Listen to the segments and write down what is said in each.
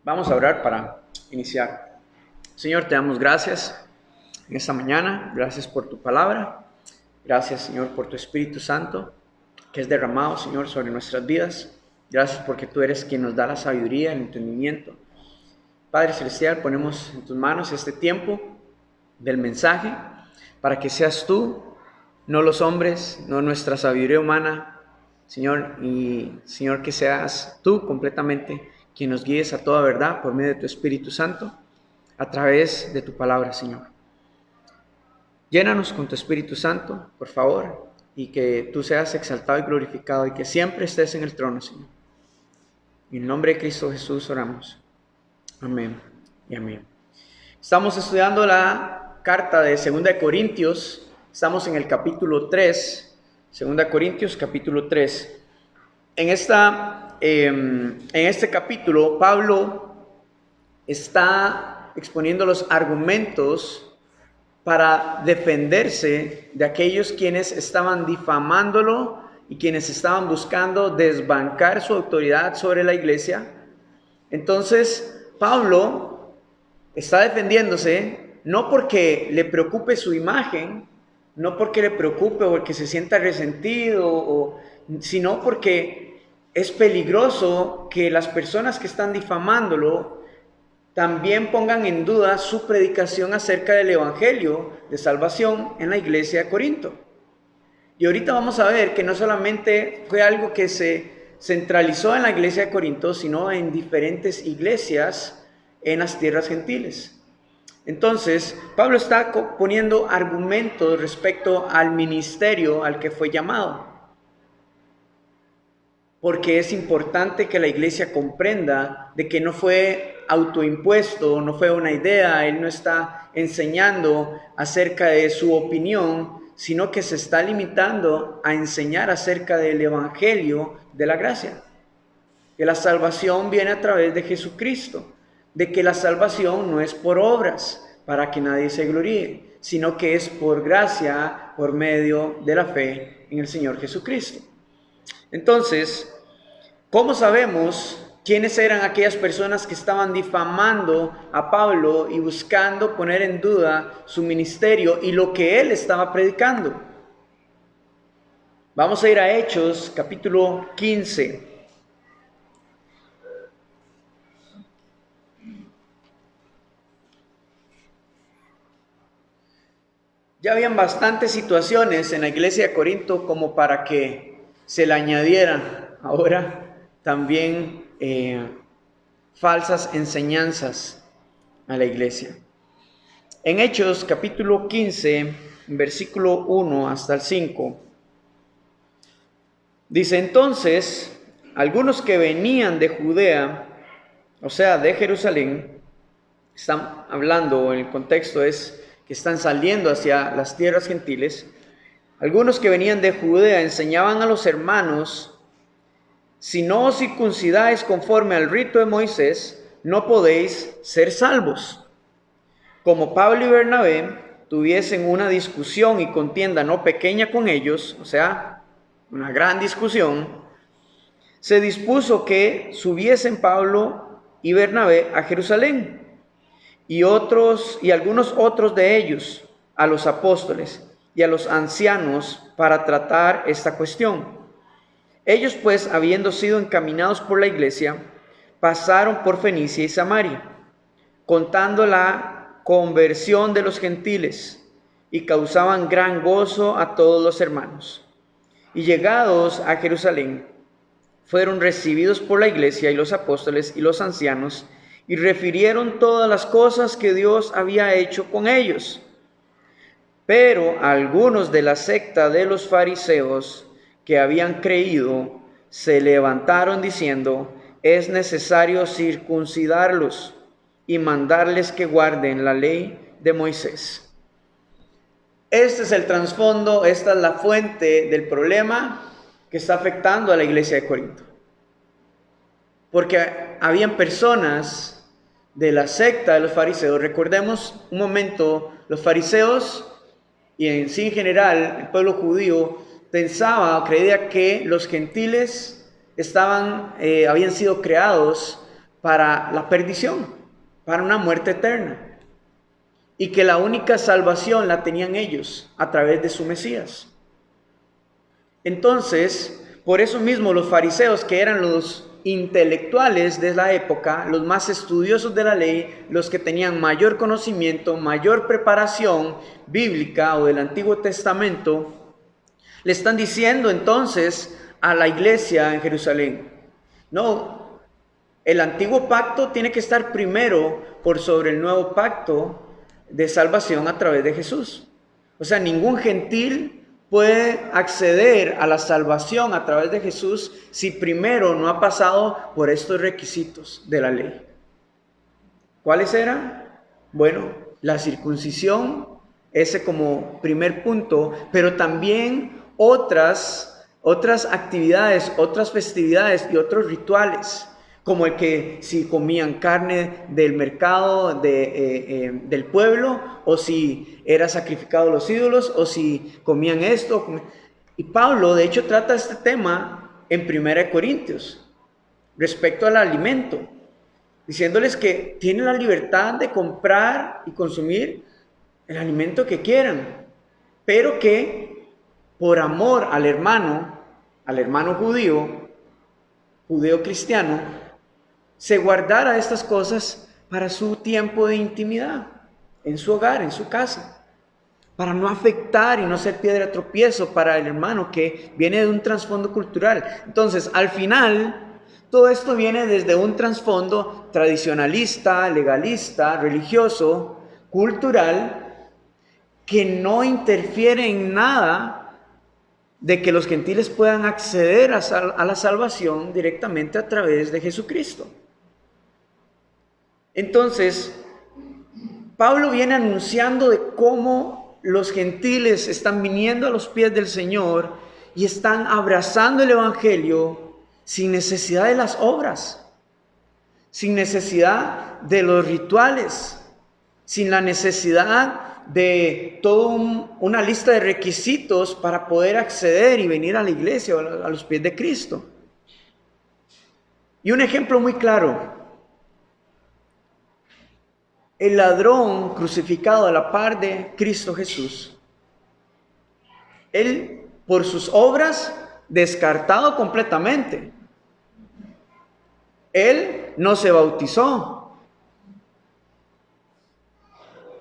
Vamos a orar para iniciar. Señor, te damos gracias en esta mañana. Gracias por tu palabra. Gracias, Señor, por tu Espíritu Santo que es derramado, Señor, sobre nuestras vidas. Gracias porque tú eres quien nos da la sabiduría, el entendimiento. Padre Celestial, ponemos en tus manos este tiempo del mensaje para que seas tú, no los hombres, no nuestra sabiduría humana, Señor, y Señor, que seas tú completamente quien nos guíes a toda verdad por medio de tu Espíritu Santo, a través de tu palabra, Señor. Llénanos con tu Espíritu Santo, por favor, y que tú seas exaltado y glorificado y que siempre estés en el trono, Señor. En el nombre de Cristo Jesús oramos. Amén y amén. Estamos estudiando la carta de 2 de Corintios. Estamos en el capítulo 3. 2 Corintios, capítulo 3. En este capítulo, Pablo está exponiendo los argumentos para defenderse de aquellos quienes estaban difamándolo y quienes estaban buscando desbancar su autoridad sobre la iglesia. Entonces, Pablo está defendiéndose no porque le preocupe su imagen, no porque le preocupe o porque se sienta resentido, sino porque es peligroso que las personas que están difamándolo también pongan en duda su predicación acerca del evangelio de salvación en la iglesia de Corinto. Y ahorita vamos a ver que no solamente fue algo que se centralizó en la iglesia de Corinto, sino en diferentes iglesias en las tierras gentiles. Entonces, Pablo está poniendo argumentos respecto al ministerio al que fue llamado. Porque es importante que la iglesia comprenda de que no fue autoimpuesto, no fue una idea, él no está enseñando acerca de su opinión, sino que se está limitando a enseñar acerca del evangelio de la gracia. Que la salvación viene a través de Jesucristo, de que la salvación no es por obras para que nadie se gloríe, sino que es por gracia, por medio de la fe en el Señor Jesucristo. Entonces, ¿cómo sabemos quiénes eran aquellas personas que estaban difamando a Pablo y buscando poner en duda su ministerio y lo que él estaba predicando? Vamos a ir a Hechos, capítulo 15. Ya habían bastantes situaciones en la iglesia de Corinto como para que se le añadieran ahora también falsas enseñanzas a la iglesia. En Hechos capítulo 15, versículo 1 hasta el 5, dice: entonces, algunos que venían de Judea, o sea, de Jerusalén, están hablando, en el contexto es que están saliendo hacia las tierras gentiles, algunos que venían de Judea enseñaban a los hermanos: si no os circuncidáis conforme al rito de Moisés, no podéis ser salvos. Como Pablo y Bernabé tuviesen una discusión y contienda no pequeña con ellos, o sea, una gran discusión, se dispuso que subiesen Pablo y Bernabé a Jerusalén, y algunos otros de ellos a los apóstoles y a los ancianos para tratar esta cuestión. Ellos pues, habiendo sido encaminados por la iglesia, pasaron por Fenicia y Samaria, contando la conversión de los gentiles, y causaban gran gozo a todos los hermanos. Y llegados a Jerusalén, fueron recibidos por la iglesia y los apóstoles y los ancianos, y refirieron todas las cosas que Dios había hecho con ellos. Pero algunos de la secta de los fariseos que habían creído se levantaron diciendo: es necesario circuncidarlos y mandarles que guarden la ley de Moisés. Este es el trasfondo, esta es la fuente del problema que está afectando a la iglesia de Corinto. Porque habían personas de la secta de los fariseos. Recordemos un momento, los fariseos y en sí en general el pueblo judío pensaba o creía que los gentiles habían sido creados para la perdición, para una muerte eterna. Y que la única salvación la tenían ellos a través de su Mesías. Entonces, por eso mismo los fariseos, que eran los intelectuales de la época, los más estudiosos de la ley, los que tenían mayor conocimiento, mayor preparación bíblica o del Antiguo Testamento, le están diciendo entonces a la iglesia en Jerusalén: no, el antiguo pacto tiene que estar primero por sobre el nuevo pacto de salvación a través de Jesús. O sea, ningún gentil puede acceder a la salvación a través de Jesús si primero no ha pasado por estos requisitos de la ley. ¿Cuáles eran? Bueno, la circuncisión, ese como primer punto, pero también otras actividades, otras festividades y otros rituales, como el que si comían carne del mercado del pueblo, o si era sacrificado a los ídolos, o si comían esto. Y Pablo, de hecho, trata este tema en 1 Corintios, respecto al alimento, diciéndoles que tienen la libertad de comprar y consumir el alimento que quieran, pero que por amor al hermano judío cristiano, se guardara estas cosas para su tiempo de intimidad, en su hogar, en su casa, para no afectar y no ser piedra de tropiezo para el hermano que viene de un trasfondo cultural. Entonces, al final, todo esto viene desde un trasfondo tradicionalista, legalista, religioso, cultural, que no interfiere en nada de que los gentiles puedan acceder a la salvación directamente a través de Jesucristo. Entonces, Pablo viene anunciando de cómo los gentiles están viniendo a los pies del Señor y están abrazando el Evangelio sin necesidad de las obras, sin necesidad de los rituales, sin la necesidad de toda una lista de requisitos para poder acceder y venir a la iglesia o a los pies de Cristo. Y un ejemplo muy claro: el ladrón crucificado a la par de Cristo Jesús, él por sus obras descartado completamente. Él no se bautizó.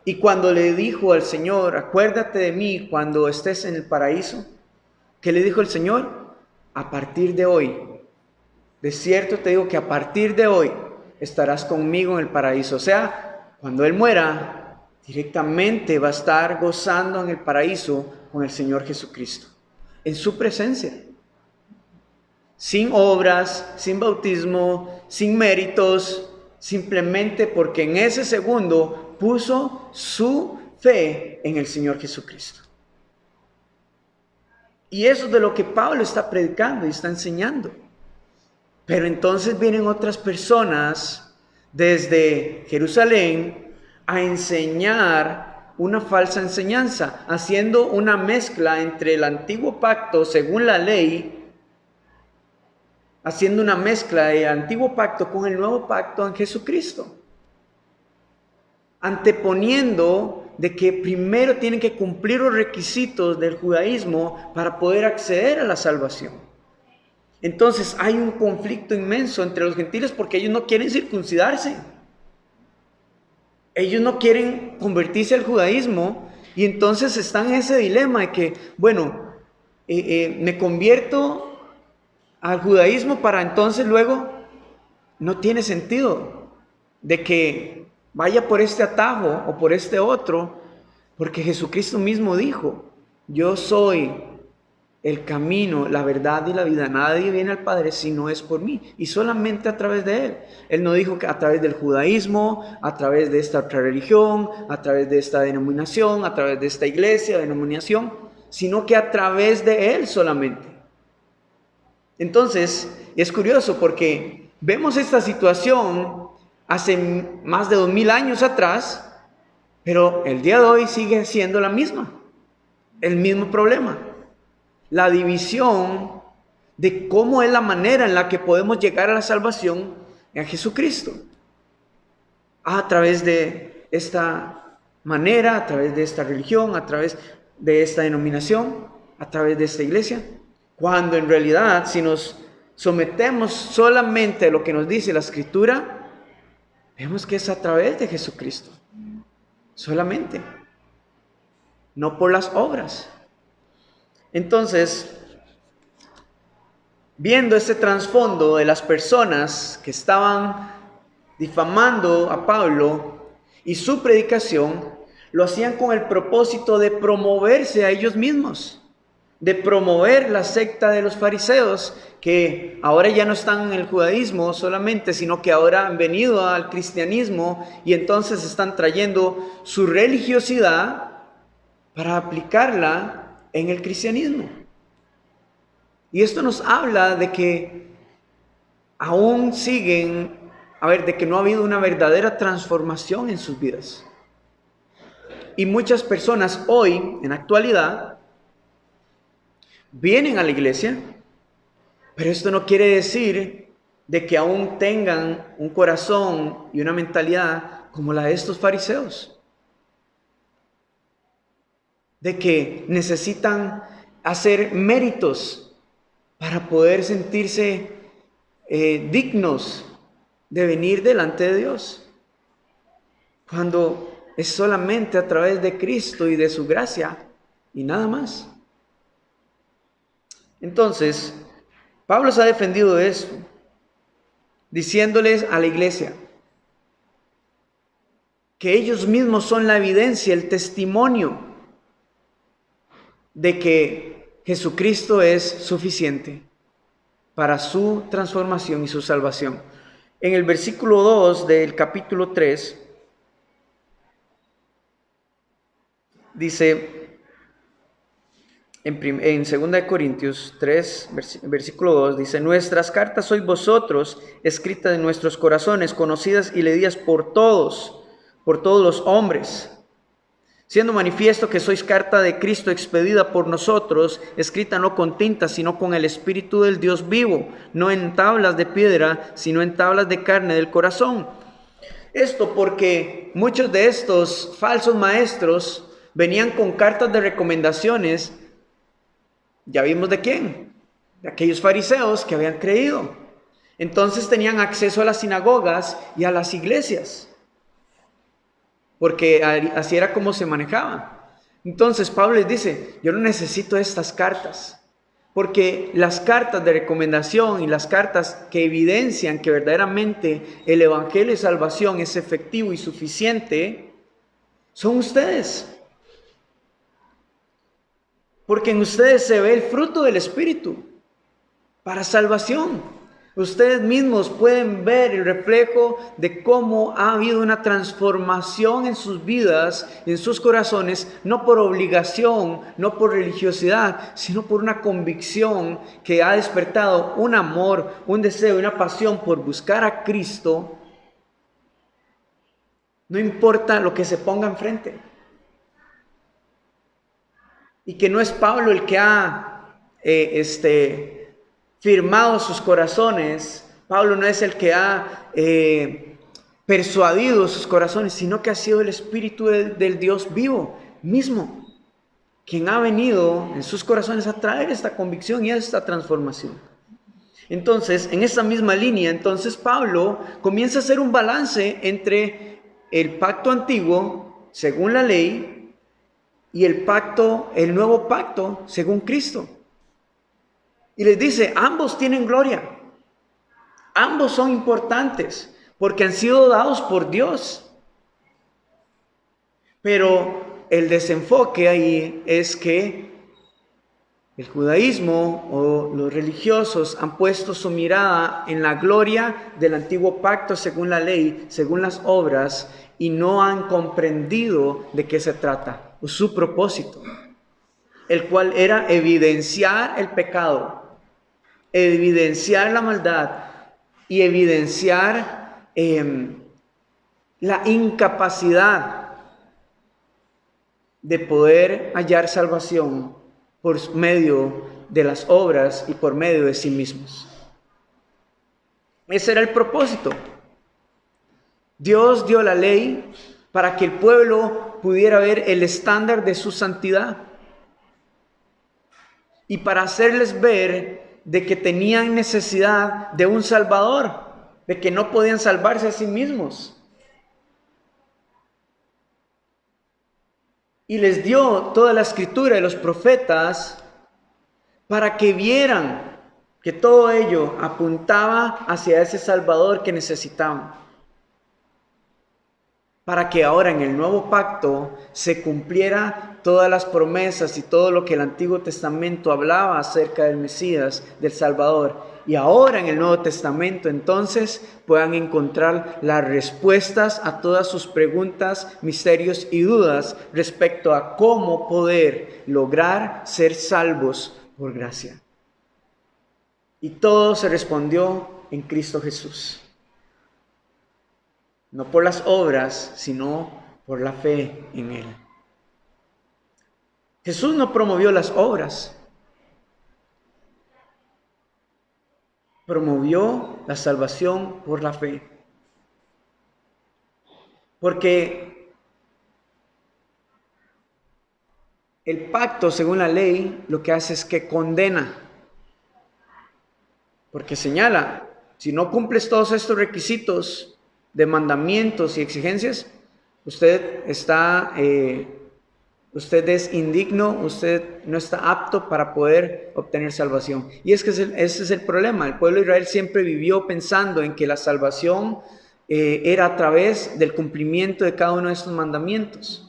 Y cuando le dijo al Señor: acuérdate de mí cuando estés en el paraíso, ¿qué le dijo el Señor? A partir de hoy, de cierto te digo que a partir de hoy estarás conmigo en el paraíso. O sea, cuando Él muera, directamente va a estar gozando en el paraíso con el Señor Jesucristo, en su presencia. Sin obras, sin bautismo, sin méritos, simplemente porque en ese segundo puso su fe en el Señor Jesucristo. Y eso es de lo que Pablo está predicando y está enseñando. Pero entonces vienen otras personas desde Jerusalén a enseñar una falsa enseñanza, haciendo una mezcla entre el antiguo pacto según la ley, haciendo una mezcla del antiguo pacto con el nuevo pacto en Jesucristo, anteponiendo de que primero tienen que cumplir los requisitos del judaísmo para poder acceder a la salvación. Entonces hay un conflicto inmenso entre los gentiles porque ellos no quieren circuncidarse. Ellos no quieren convertirse al judaísmo y entonces están en ese dilema de que, bueno, me convierto al judaísmo para entonces luego, no tiene sentido de que vaya por este atajo o por este otro, porque Jesucristo mismo dijo: yo soy el camino, la verdad y la vida. Nadie viene al Padre si no es por mí, y solamente a través de Él. Él no dijo que a través del judaísmo, a través de esta otra religión, a través de esta denominación, a través de esta iglesia, denominación, sino que a través de Él solamente. Entonces, es curioso porque vemos esta situación hace más de 2000 años atrás, pero el día de hoy sigue siendo la misma, el mismo problema. La división de cómo es la manera en la que podemos llegar a la salvación a Jesucristo. A través de esta manera, a través de esta religión, a través de esta denominación, a través de esta iglesia. Cuando en realidad, si nos sometemos solamente a lo que nos dice la Escritura, vemos que es a través de Jesucristo. Solamente. No por las obras. Entonces, viendo este trasfondo de las personas que estaban difamando a Pablo y su predicación, lo hacían con el propósito de promoverse a ellos mismos, de promover la secta de los fariseos, que ahora ya no están en el judaísmo solamente, sino que ahora han venido al cristianismo y entonces están trayendo su religiosidad para aplicarla en el cristianismo. Y esto nos habla de que aún siguen, de que no ha habido una verdadera transformación en sus vidas. Y muchas personas hoy, en la actualidad, vienen a la iglesia, pero esto no quiere decir de que aún tengan un corazón y una mentalidad como la de estos fariseos. De que necesitan hacer méritos para poder sentirse dignos de venir delante de Dios, cuando es solamente a través de Cristo y de su gracia y nada más. Entonces, Pablo se ha defendido de eso, diciéndoles a la iglesia que ellos mismos son la evidencia, el testimonio de que Jesucristo es suficiente para su transformación y su salvación. En el versículo 2 del capítulo 3, dice, en 2 Corintios 3, versículo 2, dice: nuestras cartas sois vosotros, escritas en nuestros corazones, conocidas y leídas por todos los hombres, siendo manifiesto que sois carta de Cristo expedida por nosotros, escrita no con tinta, sino con el Espíritu del Dios vivo, no en tablas de piedra, sino en tablas de carne del corazón. Esto porque muchos de estos falsos maestros venían con cartas de recomendaciones. Ya vimos de quién, de aquellos fariseos que habían creído. Entonces tenían acceso a las sinagogas y a las iglesias, porque así era como se manejaba. Entonces Pablo les dice: yo no necesito estas cartas, porque las cartas de recomendación y las cartas que evidencian que verdaderamente el evangelio de salvación es efectivo y suficiente, son ustedes. Porque en ustedes se ve el fruto del Espíritu para salvación. Ustedes mismos pueden ver el reflejo de cómo ha habido una transformación en sus vidas, en sus corazones, no por obligación, no por religiosidad, sino por una convicción que ha despertado un amor, un deseo y una pasión por buscar a Cristo. No importa lo que se ponga enfrente. Y que no es Pablo el que ha firmado sus corazones. Pablo no es el que ha persuadido sus corazones, sino que ha sido el Espíritu del Dios vivo mismo, quien ha venido en sus corazones a traer esta convicción y esta transformación. Entonces, en esa misma línea, entonces Pablo comienza a hacer un balance entre el pacto antiguo, según la ley, y el nuevo pacto, según Cristo. Y les dice: ambos tienen gloria, ambos son importantes, porque han sido dados por Dios. Pero el desenfoque ahí es que el judaísmo o los religiosos han puesto su mirada en la gloria del antiguo pacto según la ley, según las obras, y no han comprendido de qué se trata, o su propósito, el cual era evidenciar el pecado, evidenciar la maldad y evidenciar la incapacidad de poder hallar salvación por medio de las obras y por medio de sí mismos. Ese era el propósito. Dios dio la ley para que el pueblo pudiera ver el estándar de su santidad y para hacerles ver de que tenían necesidad de un Salvador, de que no podían salvarse a sí mismos. Y les dio toda la escritura de los profetas para que vieran que todo ello apuntaba hacia ese Salvador que necesitaban. Para que ahora en el nuevo pacto se cumpliera todas las promesas y todo lo que el Antiguo Testamento hablaba acerca del Mesías, del Salvador. Y ahora en el Nuevo Testamento entonces puedan encontrar las respuestas a todas sus preguntas, misterios y dudas respecto a cómo poder lograr ser salvos por gracia. Y todo se respondió en Cristo Jesús. No por las obras, sino por la fe en Él. Jesús no promovió las obras. Promovió la salvación por la fe. Porque el pacto, según la ley, lo que hace es que condena. Porque señala, si no cumples todos estos requisitos de mandamientos y exigencias, usted es indigno, usted no está apto para poder obtener salvación. Y es que ese es el problema. El pueblo de Israel siempre vivió pensando en que la salvación era a través del cumplimiento de cada uno de estos mandamientos.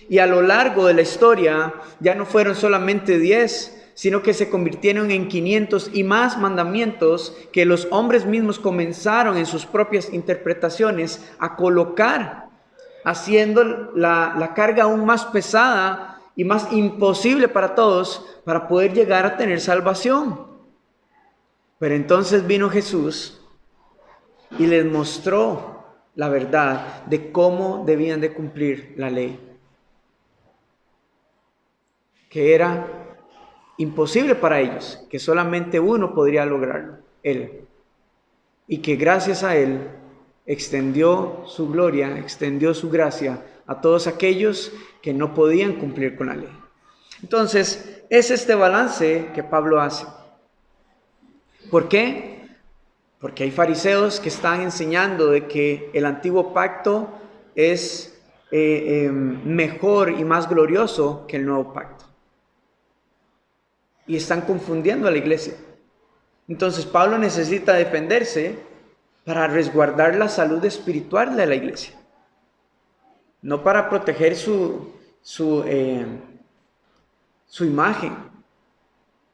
Y a lo largo de la historia ya no fueron solamente 10, sino que se convirtieron en 500 y más mandamientos que los hombres mismos comenzaron en sus propias interpretaciones a colocar, haciendo la carga aún más pesada y más imposible para todos para poder llegar a tener salvación. Pero entonces vino Jesús y les mostró la verdad de cómo debían de cumplir la ley, que era imposible para ellos, que solamente uno podría lograrlo, Él. Y que gracias a Él extendió su gloria, extendió su gracia a todos aquellos que no podían cumplir con la ley. Entonces, es este balance que Pablo hace. ¿Por qué? Porque hay fariseos que están enseñando de que el antiguo pacto es mejor y más glorioso que el nuevo pacto. Y están confundiendo a la iglesia. Entonces Pablo necesita defenderse para resguardar la salud espiritual de la iglesia. No para proteger su imagen,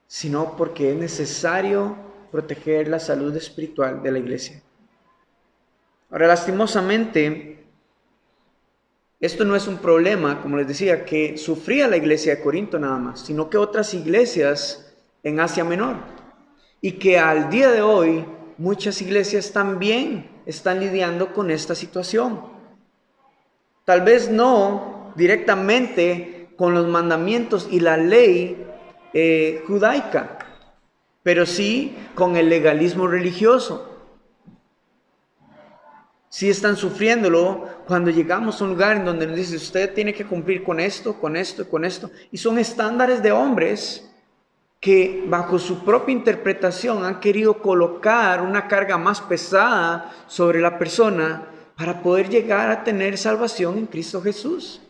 sino porque es necesario proteger la salud espiritual de la iglesia. Ahora, lastimosamente, esto no es un problema, como les decía, que sufría la iglesia de Corinto nada más, sino que otras iglesias en Asia Menor. Y que al día de hoy muchas iglesias también están lidiando con esta situación. Tal vez no directamente con los mandamientos y la ley judaica, pero sí con el legalismo religioso. Sí están sufriéndolo cuando llegamos a un lugar en donde nos dice, usted tiene que cumplir con esto, con esto y con esto. Y son estándares de hombres que bajo su propia interpretación han querido colocar una carga más pesada sobre la persona para poder llegar a tener salvación en Cristo Jesús.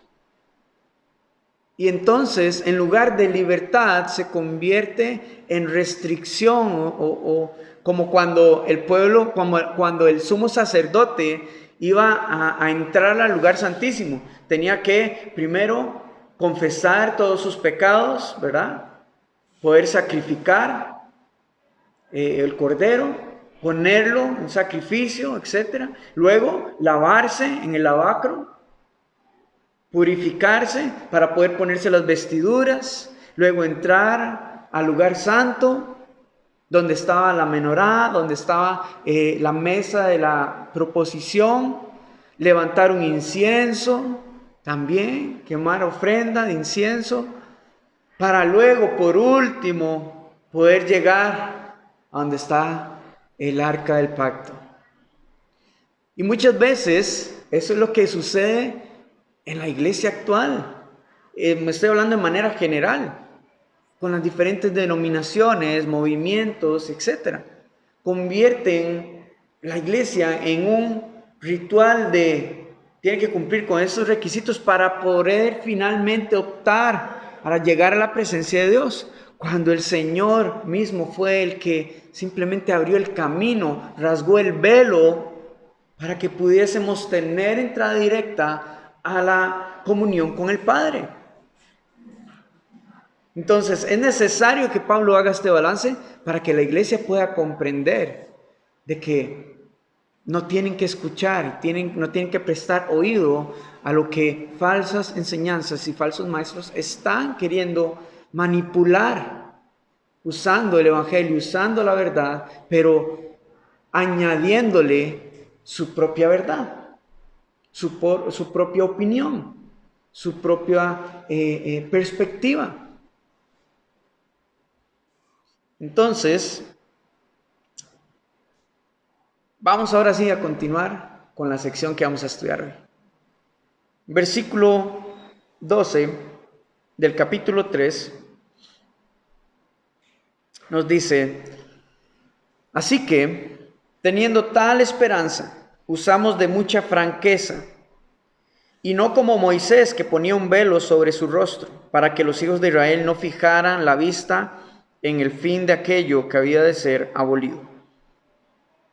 Y entonces, en lugar de libertad, se convierte en restricción o como cuando el pueblo, cuando el sumo sacerdote iba a entrar al lugar santísimo. Tenía que primero confesar todos sus pecados, ¿verdad? Poder sacrificar el cordero, ponerlo en sacrificio, etc. Luego lavarse en el lavacro, purificarse para poder ponerse las vestiduras, luego entrar al lugar santo, donde estaba la menorá, donde estaba la mesa de la proposición, levantar un incienso, también quemar ofrenda de incienso, para luego, por último, poder llegar a donde está el arca del pacto. Y muchas veces eso es lo que sucede en la iglesia actual. Me estoy hablando de manera general, con las diferentes denominaciones, movimientos, etc. Convierten la iglesia en un ritual tiene que cumplir con esos requisitos para poder finalmente optar para llegar a la presencia de Dios. Cuando el Señor mismo fue el que simplemente abrió el camino, rasgó el velo para que pudiésemos tener entrada directa a la comunión con el Padre. Entonces, es necesario que Pablo haga este balance para que la iglesia pueda comprender de que no tienen que escuchar, no tienen que prestar oído a lo que falsas enseñanzas y falsos maestros están queriendo manipular, usando el evangelio, usando la verdad, pero añadiéndole su propia verdad, su propia opinión, su propia perspectiva. Entonces, vamos ahora sí a continuar con la sección que vamos a estudiar hoy. Versículo 12 del capítulo 3 nos dice: así que, teniendo tal esperanza, usamos de mucha franqueza, y no como Moisés, que ponía un velo sobre su rostro, para que los hijos de Israel no fijaran la vista en el fin de aquello que había de ser abolido.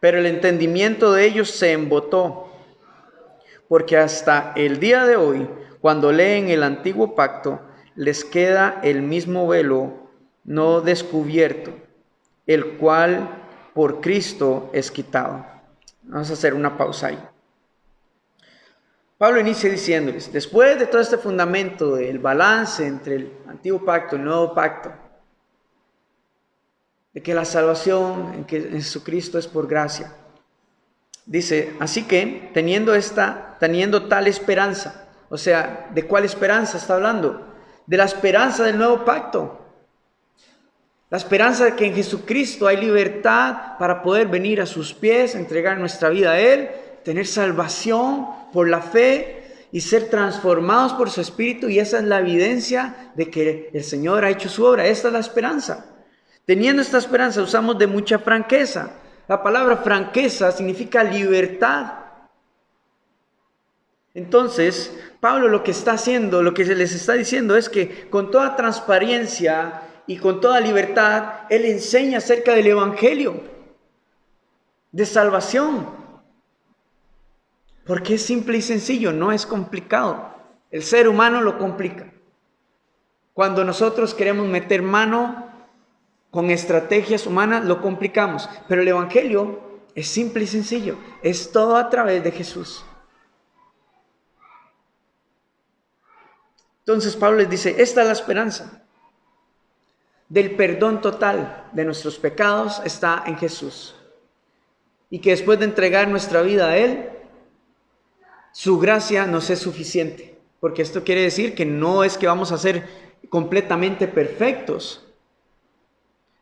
Pero el entendimiento de ellos se embotó, porque hasta el día de hoy, cuando leen el antiguo pacto, les queda el mismo velo no descubierto, el cual por Cristo es quitado. Vamos a hacer una pausa ahí. Pablo inicia diciéndoles, después de todo este fundamento del balance entre el antiguo pacto y el nuevo pacto, de que la salvación en Jesucristo es por gracia, dice, así que teniendo tal esperanza, o sea, ¿de cuál esperanza está hablando? De la esperanza del nuevo pacto. La esperanza de que en Jesucristo hay libertad para poder venir a sus pies, entregar nuestra vida a Él, tener salvación por la fe y ser transformados por su Espíritu. Y esa es la evidencia de que el Señor ha hecho su obra. Esta es la esperanza. Teniendo esta esperanza usamos de mucha franqueza. La palabra franqueza significa libertad. Entonces, Pablo lo que está haciendo, lo que se les está diciendo es que con toda transparencia y con toda libertad, Él enseña acerca del Evangelio de salvación. Porque es simple y sencillo, no es complicado. El ser humano lo complica. Cuando nosotros queremos meter mano con estrategias humanas, lo complicamos. Pero el Evangelio es simple y sencillo. Es todo a través de Jesús. Entonces Pablo les dice, esta es la esperanza del perdón total de nuestros pecados está en Jesús. Y que después de entregar nuestra vida a Él, su gracia nos es suficiente. Porque esto quiere decir que no es que vamos a ser completamente perfectos.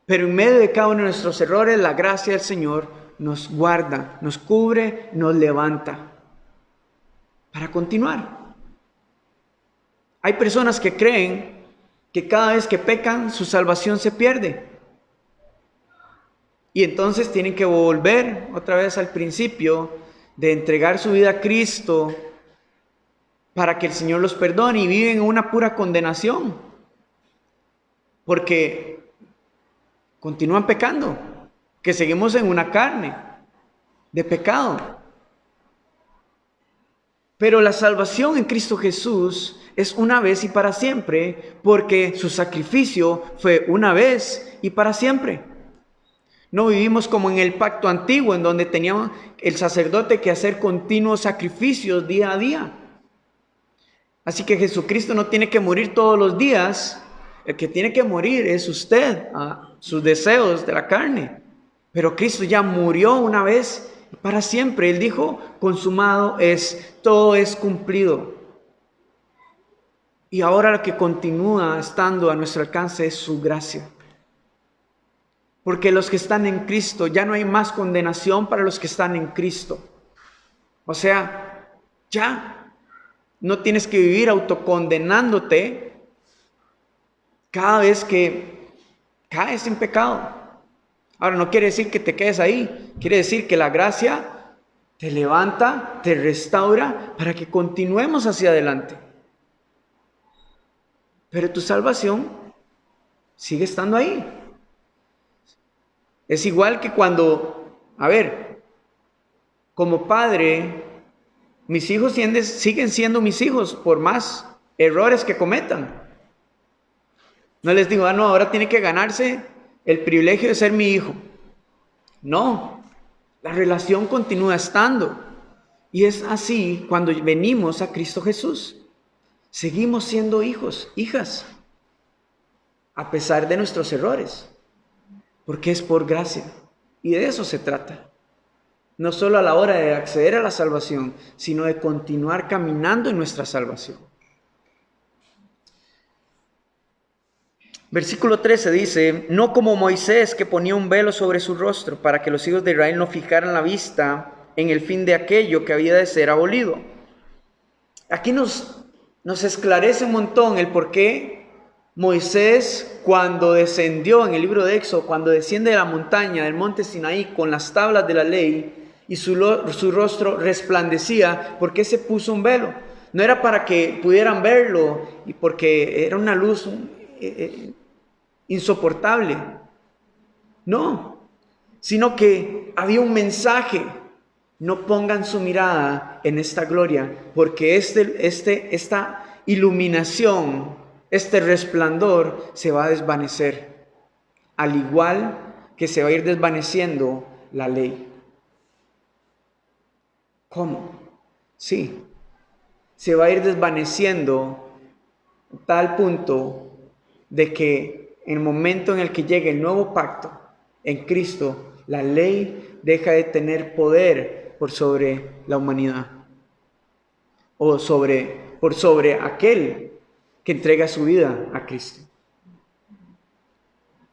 Pero en medio de cada uno de nuestros errores, la gracia del Señor nos guarda, nos cubre, nos levanta para continuar. Hay personas que creen que cada vez que pecan, su salvación se pierde. Y entonces tienen que volver otra vez al principio de entregar su vida a Cristo para que el Señor los perdone, y viven en una pura condenación. Porque continúan pecando, que seguimos en una carne de pecado. Pero la salvación en Cristo Jesús es una vez y para siempre, porque su sacrificio fue una vez y para siempre. No vivimos como en el pacto antiguo, en donde tenía el sacerdote que hacer continuos sacrificios día a día. Así que Jesucristo no tiene que morir todos los días. El que tiene que morir es usted, a sus deseos de la carne. Pero Cristo ya murió una vez y para siempre. Él dijo, consumado es, todo es cumplido. Y ahora lo que continúa estando a nuestro alcance es su gracia. Porque los que están en Cristo, ya no hay más condenación para los que están en Cristo. O sea, ya no tienes que vivir autocondenándote cada vez que caes en pecado. Ahora, no quiere decir que te quedes ahí. Quiere decir que la gracia te levanta, te restaura para que continuemos hacia adelante. Pero tu salvación sigue estando ahí. Es igual que cuando, como padre, mis hijos siguen siendo mis hijos por más errores que cometan. No les digo, no, ahora tiene que ganarse el privilegio de ser mi hijo. No, la relación continúa estando. Y es así cuando venimos a Cristo Jesús. Seguimos siendo hijos, hijas, a pesar de nuestros errores. Porque es por gracia. Y de eso se trata. No solo a la hora de acceder a la salvación, sino de continuar caminando en nuestra salvación. Versículo 13 dice, no como Moisés que ponía un velo sobre su rostro para que los hijos de Israel no fijaran la vista en el fin de aquello que había de ser abolido. Aquí nos esclarece un montón el por qué Moisés, cuando descendió en el libro de Éxodo, cuando desciende de la montaña, del monte Sinaí, con las tablas de la ley, y su rostro resplandecía, ¿por qué se puso un velo? No era para que pudieran verlo, y porque era una luz insoportable. No, sino que había un mensaje. No pongan su mirada en esta gloria, porque esta iluminación, este resplandor se va a desvanecer, al igual que se va a ir desvaneciendo la ley. ¿Cómo? Sí, se va a ir desvaneciendo a tal punto de que en el momento en el que llegue el nuevo pacto en Cristo, la ley deja de tener poder por sobre la humanidad o por sobre aquel que entrega su vida a Cristo.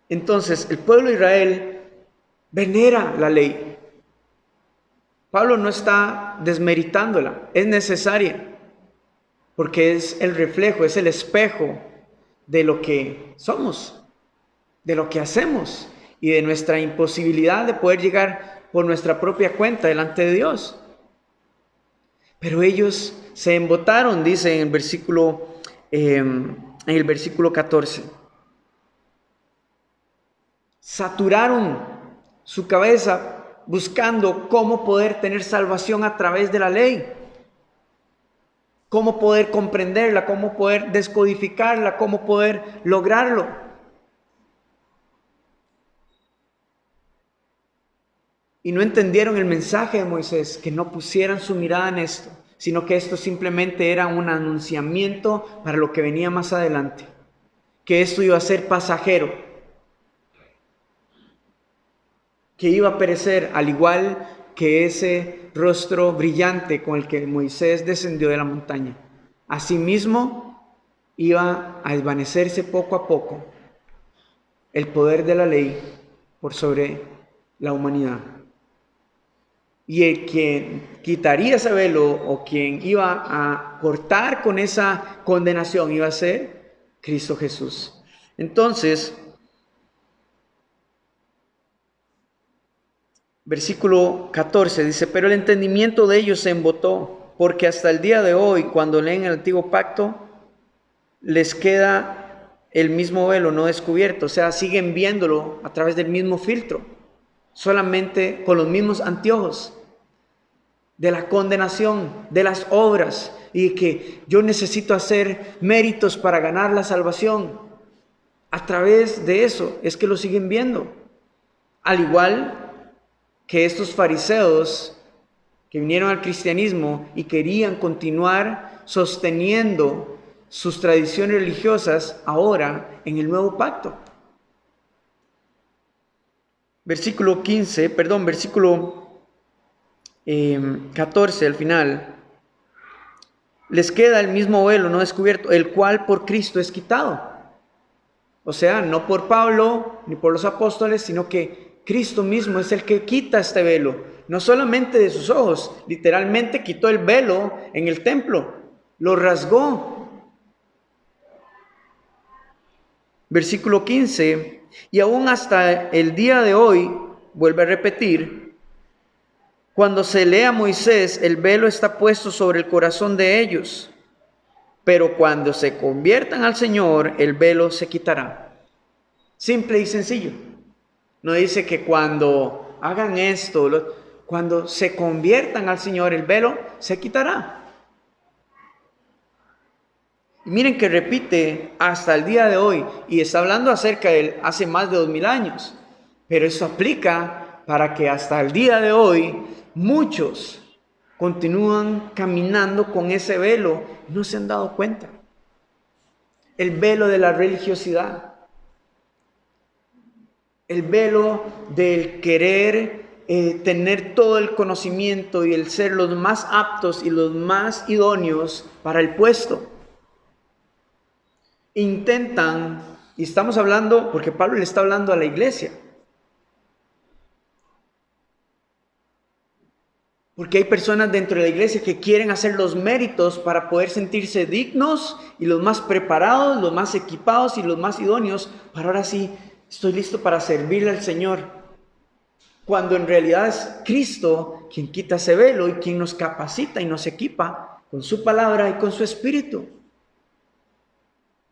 Entonces, el pueblo de Israel venera la ley. Pablo no está desmeritándola, es necesaria, porque es el reflejo, es el espejo de lo que somos, de lo que hacemos y de nuestra imposibilidad de poder llegar por nuestra propia cuenta delante de Dios. Pero ellos se embotaron, dice en el versículo 14. Saturaron su cabeza buscando cómo poder tener salvación a través de la ley. Cómo poder comprenderla, cómo poder descodificarla, cómo poder lograrlo. Y no entendieron el mensaje de Moisés, que no pusieran su mirada en esto, sino que esto simplemente era un anunciamiento para lo que venía más adelante, que esto iba a ser pasajero, que iba a perecer al igual que ese rostro brillante con el que Moisés descendió de la montaña. Asimismo, iba a desvanecerse poco a poco el poder de la ley por sobre la humanidad. Y el quien quitaría ese velo o quien iba a cortar con esa condenación iba a ser Cristo Jesús. Entonces, versículo 14 dice, pero el entendimiento de ellos se embotó, porque hasta el día de hoy, cuando leen el antiguo pacto, les queda el mismo velo no descubierto, o sea, siguen viéndolo a través del mismo filtro, solamente con los mismos anteojos de la condenación, de las obras, y que yo necesito hacer méritos para ganar la salvación. A través de eso es que lo siguen viendo, al igual que estos fariseos que vinieron al cristianismo y querían continuar sosteniendo sus tradiciones religiosas ahora en el nuevo pacto. Versículo 14 al final. Les queda el mismo velo no descubierto, el cual por Cristo es quitado. O sea, no por Pablo ni por los apóstoles, sino que Cristo mismo es el que quita este velo. No solamente de sus ojos, literalmente quitó el velo en el templo, lo rasgó. Versículo 15, y aún hasta el día de hoy, vuelve a repetir, cuando se lee a Moisés, el velo está puesto sobre el corazón de ellos, pero cuando se conviertan al Señor, el velo se quitará. Simple y sencillo. No dice que cuando hagan esto, cuando se conviertan al Señor, el velo se quitará. Y miren que repite hasta el día de hoy, y está hablando acerca de hace más de 2000 años, pero eso aplica para que hasta el día de hoy muchos continúan caminando con ese velo y no se han dado cuenta. El velo de la religiosidad, el velo del querer tener todo el conocimiento y el ser los más aptos y los más idóneos para el puesto. Intentan, y estamos hablando, porque Pablo le está hablando a la iglesia, porque hay personas dentro de la iglesia que quieren hacer los méritos para poder sentirse dignos y los más preparados, los más equipados y los más idóneos, para ahora sí, estoy listo para servirle al Señor. Cuando en realidad es Cristo quien quita ese velo y quien nos capacita y nos equipa con su palabra y con su espíritu.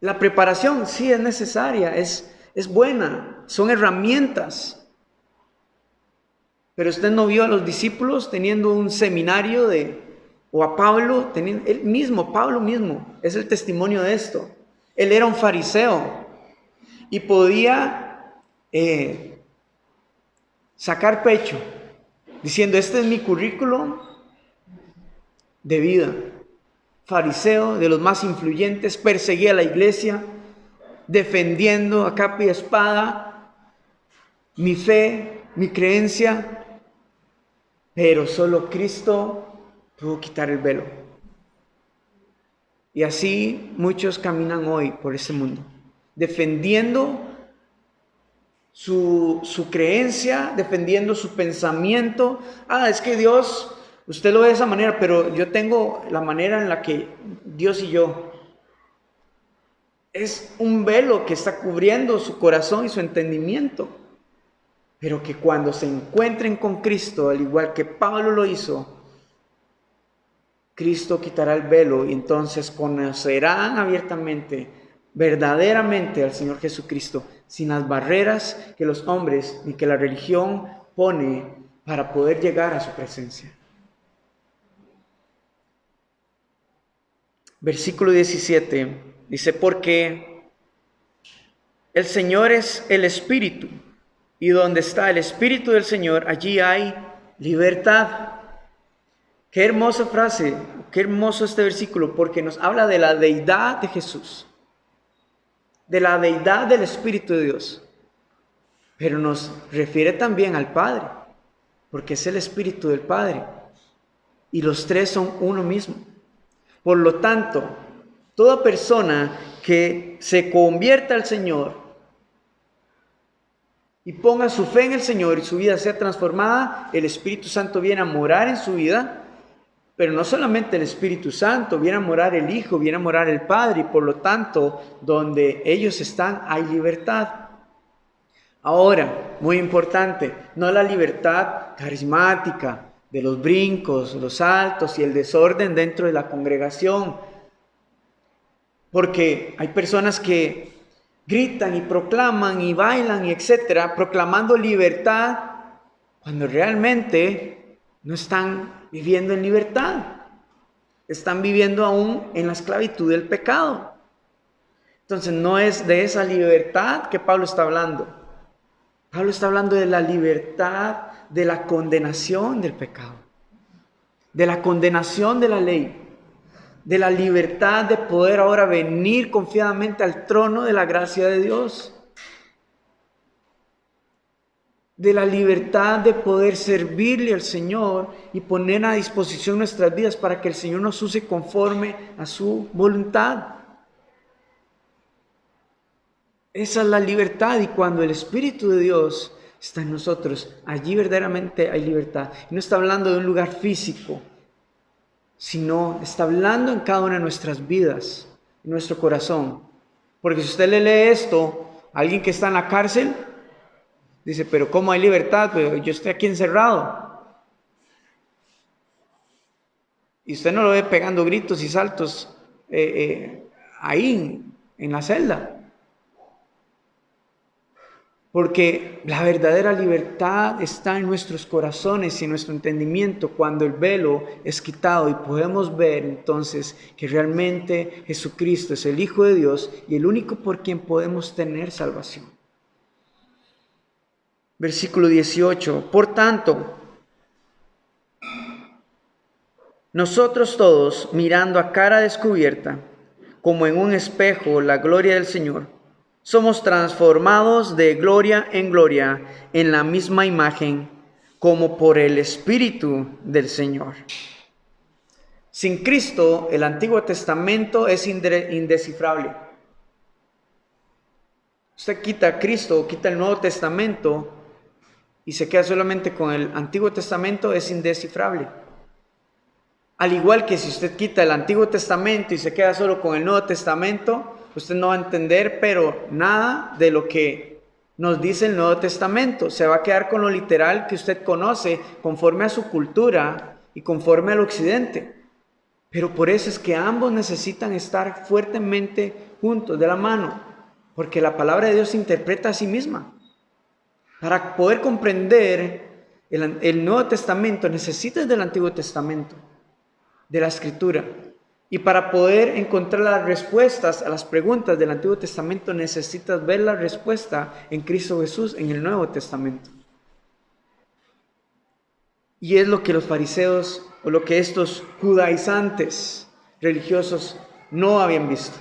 La preparación sí es necesaria, es buena, son herramientas. Pero usted no vio a los discípulos teniendo un seminario o a Pablo, Pablo mismo, es el testimonio de esto. Él era un fariseo y podía sacar pecho diciendo, este es mi currículum de vida. Fariseo, de los más influyentes, perseguía a la iglesia, defendiendo a capa y espada mi fe, mi creencia, pero solo Cristo pudo quitar el velo. Y así muchos caminan hoy por ese mundo, defendiendo su creencia, defendiendo su pensamiento. Es que Dios, usted lo ve de esa manera, pero yo tengo la manera en la que Dios y yo. Es un velo que está cubriendo su corazón y su entendimiento. Pero que cuando se encuentren con Cristo, al igual que Pablo lo hizo, Cristo quitará el velo y entonces conocerán abiertamente, verdaderamente al Señor Jesucristo, sin las barreras que los hombres ni que la religión pone para poder llegar a su presencia. Versículo 17 dice, porque el Señor es el Espíritu, y donde está el Espíritu del Señor, allí hay libertad. Qué hermosa frase, qué hermoso este versículo, porque nos habla de la deidad de Jesús, de la deidad del Espíritu de Dios, pero nos refiere también al Padre, porque es el Espíritu del Padre, y los tres son uno mismo. Por lo tanto, toda persona que se convierta al Señor y ponga su fe en el Señor y su vida sea transformada, el Espíritu Santo viene a morar en su vida. Pero no solamente el Espíritu Santo, viene a morar el Hijo, viene a morar el Padre, y por lo tanto, donde ellos están hay libertad. Ahora, muy importante, no la libertad carismática de los brincos, los saltos y el desorden dentro de la congregación. Porque hay personas que gritan y proclaman y bailan y etcétera, proclamando libertad, cuando realmente no están viviendo en libertad. Están viviendo aún en la esclavitud del pecado. Entonces no es de esa libertad que Pablo está hablando. Pablo está hablando de la libertad de la condenación del pecado, de la condenación de la ley, de la libertad de poder ahora venir confiadamente al trono de la gracia de Dios, de la libertad de poder servirle al Señor y poner a disposición nuestras vidas para que el Señor nos use conforme a su voluntad. Esa es la libertad, y cuando el Espíritu de Dios está en nosotros, allí verdaderamente hay libertad. Y no está hablando de un lugar físico, sino está hablando en cada una de nuestras vidas, en nuestro corazón. Porque si usted le lee esto a alguien que está en la cárcel, dice, pero ¿cómo hay libertad? Pero yo estoy aquí encerrado. Y usted no lo ve pegando gritos y saltos ahí en la celda. Porque la verdadera libertad está en nuestros corazones y en nuestro entendimiento cuando el velo es quitado y podemos ver entonces que realmente Jesucristo es el Hijo de Dios y el único por quien podemos tener salvación. Versículo 18. Por tanto, nosotros todos, mirando a cara descubierta, como en un espejo, la gloria del Señor, somos transformados de gloria en gloria en la misma imagen, como por el Espíritu del Señor. Sin Cristo, el Antiguo Testamento es indescifrable. Usted quita a Cristo, quita el Nuevo Testamento y se queda solamente con el Antiguo Testamento, es indescifrable. Al igual que si usted quita el Antiguo Testamento y se queda solo con el Nuevo Testamento, usted no va a entender, pero nada de lo que nos dice el Nuevo Testamento. Se va a quedar con lo literal que usted conoce conforme a su cultura y conforme al occidente. Pero por eso es que ambos necesitan estar fuertemente juntos, de la mano, porque la palabra de Dios se interpreta a sí misma. Para poder comprender el Nuevo Testamento necesitas del Antiguo Testamento, de la Escritura. Y para poder encontrar las respuestas a las preguntas del Antiguo Testamento necesitas ver la respuesta en Cristo Jesús en el Nuevo Testamento. Y es lo que los fariseos o lo que estos judaizantes religiosos no habían visto.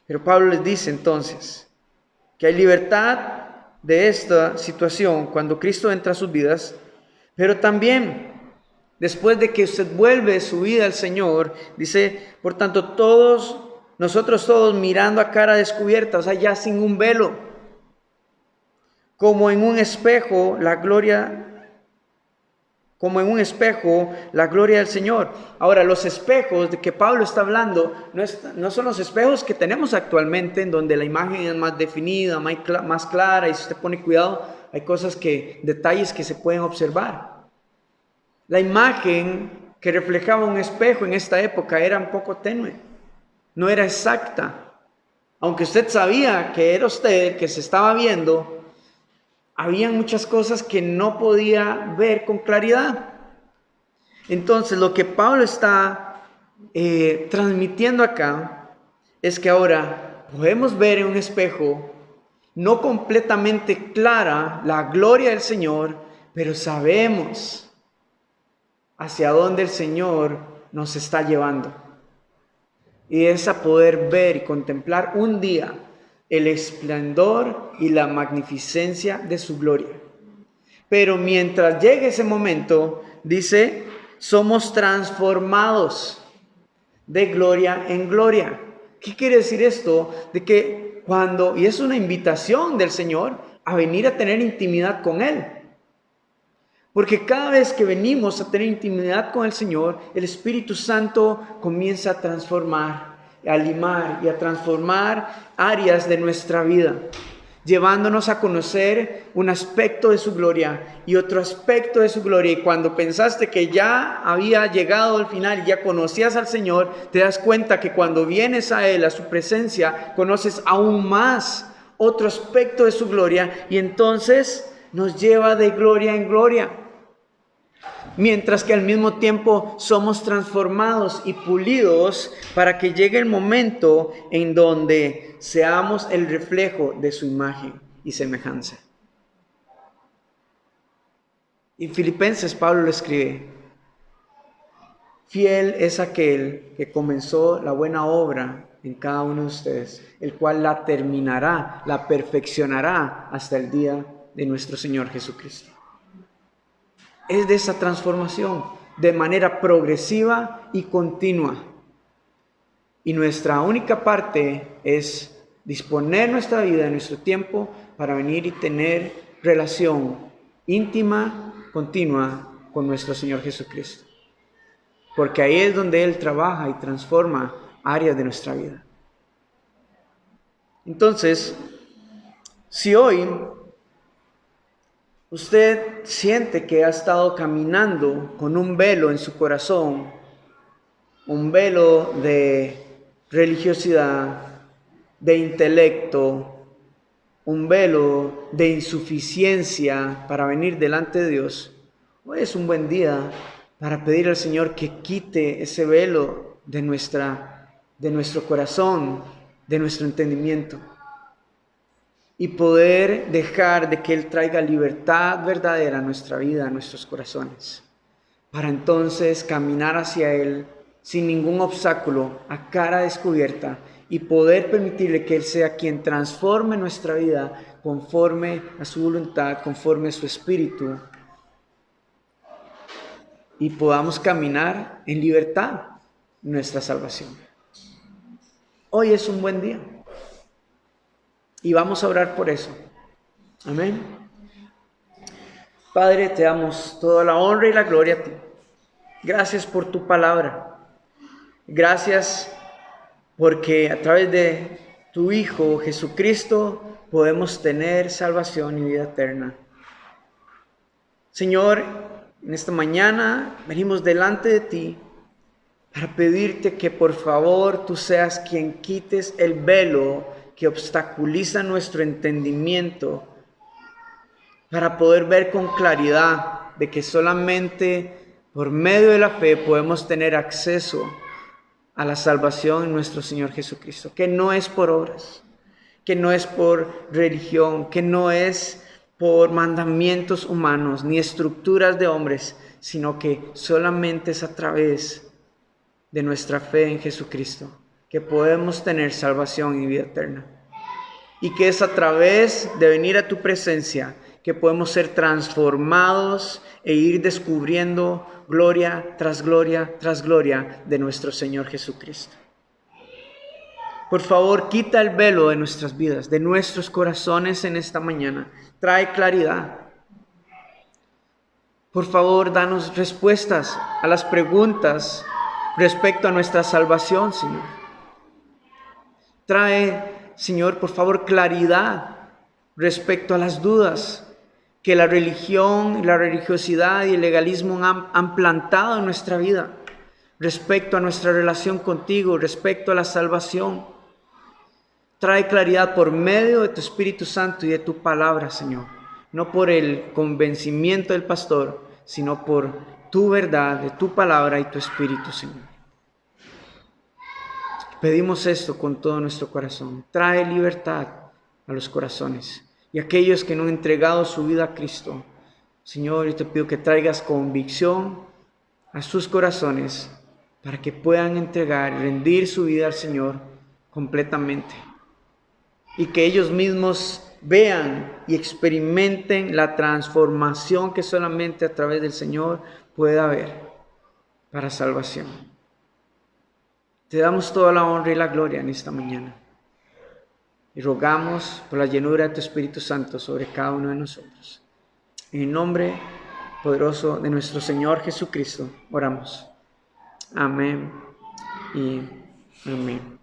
Pero Pablo les dice entonces que hay libertad de esta situación cuando Cristo entra a sus vidas, pero también después de que usted vuelve su vida al Señor, dice, por tanto, nosotros todos mirando a cara descubierta, o sea, ya sin un velo, como en un espejo, la gloria del Señor. Ahora, los espejos de que Pablo está hablando no son los espejos que tenemos actualmente, en donde la imagen es más definida, más clara, y si usted pone cuidado, hay detalles que se pueden observar. La imagen que reflejaba un espejo en esta época era un poco tenue, no era exacta. Aunque usted sabía que era usted el que se estaba viendo, había muchas cosas que no podía ver con claridad. Entonces, lo que Pablo está transmitiendo acá es que ahora podemos ver en un espejo no completamente clara la gloria del Señor, pero sabemos hacia dónde el Señor nos está llevando. Y es a poder ver y contemplar un día el esplendor y la magnificencia de su gloria. Pero mientras llegue ese momento, dice, somos transformados de gloria en gloria. ¿Qué quiere decir esto? De que y es una invitación del Señor a venir a tener intimidad con Él. Porque cada vez que venimos a tener intimidad con el Señor, el Espíritu Santo comienza a transformar, a limar y a transformar áreas de nuestra vida, llevándonos a conocer un aspecto de su gloria y otro aspecto de su gloria. Y cuando pensaste que ya había llegado al final y ya conocías al Señor, te das cuenta que cuando vienes a Él, a su presencia, conoces aún más otro aspecto de su gloria, y entonces nos lleva de gloria en gloria. Mientras que al mismo tiempo somos transformados y pulidos para que llegue el momento en donde seamos el reflejo de su imagen y semejanza. En Filipenses Pablo le escribe, fiel es aquel que comenzó la buena obra en cada uno de ustedes, el cual la terminará, la perfeccionará hasta el día de nuestro Señor Jesucristo. Es de esa transformación de manera progresiva y continua. Y nuestra única parte es disponer nuestra vida, nuestro tiempo, para venir y tener relación íntima, continua con nuestro Señor Jesucristo. Porque ahí es donde Él trabaja y transforma áreas de nuestra vida. Entonces, si hoy usted siente que ha estado caminando con un velo en su corazón, un velo de religiosidad, de intelecto, un velo de insuficiencia para venir delante de Dios, hoy es un buen día para pedir al Señor que quite ese velo de nuestro corazón, de nuestro entendimiento, y poder dejar de que Él traiga libertad verdadera a nuestra vida, a nuestros corazones, para entonces caminar hacia Él sin ningún obstáculo, a cara descubierta, y poder permitirle que Él sea quien transforme nuestra vida conforme a su voluntad, conforme a su espíritu, y podamos caminar en libertad nuestra salvación. Hoy es un buen día y vamos a orar por eso. Amén. Padre, te damos toda la honra y la gloria a ti. Gracias por tu palabra. Gracias porque a través de tu Hijo Jesucristo podemos tener salvación y vida eterna. Señor, en esta mañana venimos delante de ti para pedirte que por favor tú seas quien quites el velo que obstaculiza nuestro entendimiento, para poder ver con claridad de que solamente por medio de la fe podemos tener acceso a la salvación en nuestro Señor Jesucristo, que no es por obras, que no es por religión, que no es por mandamientos humanos ni estructuras de hombres, sino que solamente es a través de nuestra fe en Jesucristo que podemos tener salvación y vida eterna. Y que es a través de venir a tu presencia que podemos ser transformados e ir descubriendo gloria tras gloria tras gloria de nuestro Señor Jesucristo. Por favor, quita el velo de nuestras vidas, de nuestros corazones en esta mañana. Trae claridad. Por favor, danos respuestas a las preguntas respecto a nuestra salvación, Señor. Trae, Señor, por favor, claridad respecto a las dudas que la religión, la religiosidad y el legalismo han plantado en nuestra vida respecto a nuestra relación contigo, respecto a la salvación. Trae claridad por medio de tu Espíritu Santo y de tu palabra, Señor. No por el convencimiento del pastor, sino por tu verdad, de tu palabra y tu Espíritu, Señor. Pedimos esto con todo nuestro corazón. Trae libertad a los corazones. Y aquellos que no han entregado su vida a Cristo, Señor, yo te pido que traigas convicción a sus corazones para que puedan entregar y rendir su vida al Señor completamente. Y que ellos mismos vean y experimenten la transformación que solamente a través del Señor puede haber para salvación. Te damos toda la honra y la gloria en esta mañana. Y rogamos por la llenura de tu Espíritu Santo sobre cada uno de nosotros. En el nombre poderoso de nuestro Señor Jesucristo, oramos. Amén y amén.